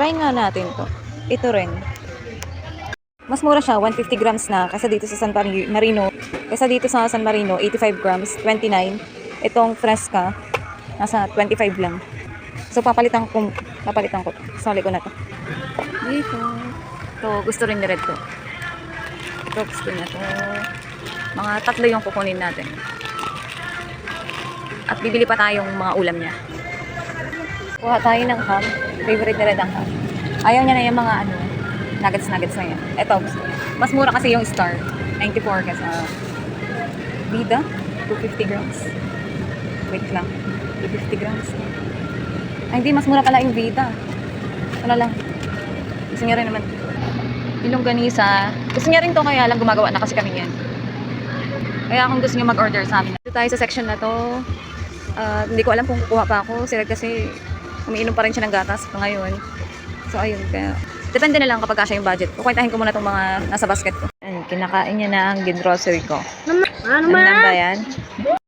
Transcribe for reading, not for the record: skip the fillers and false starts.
Try nga natin to. Ito rin. Mas mura siya, 150 grams na. Kasi dito sa San Marino. Kasi dito sa San Marino, 85 grams, 29. Itong Fresca, nasa 25 lang. So, papalitan ko. Sali ko na to. Dito. To, gusto rin ni Red to. Ito, gusto niya to. Mga 3 yung kukunin natin. At bibili pa tayong mga ulam niya. Kuha tayo ng ham. Favorite ni Red ang ham. Ayaw niya na yung mga nuggets na yan. Ito, mas mura kasi yung Star. 94 kasi. Vida, 250 grams. Wait lang. 250 grams. Ay, hindi. Mas mura pala yung Vida. Ano lang. Gusto niya rin naman. Yung longganisa. Gusto niya rin to, kaya lang gumagawa na kasi kami yan. Kaya kung gusto niyo mag-order sa amin. Dito tayo sa section na to. Hindi ko alam kung kukuha pa ako. Sila kasi umiinom pa rin siya ng gatas ngayon. So, ayun. Kaya, depende na lang kapag kasya yung budget. Kukwentahin ko muna itong mga nasa basket ko. Ayun, kinakain niya na ang grocery ko. Ano ba yan?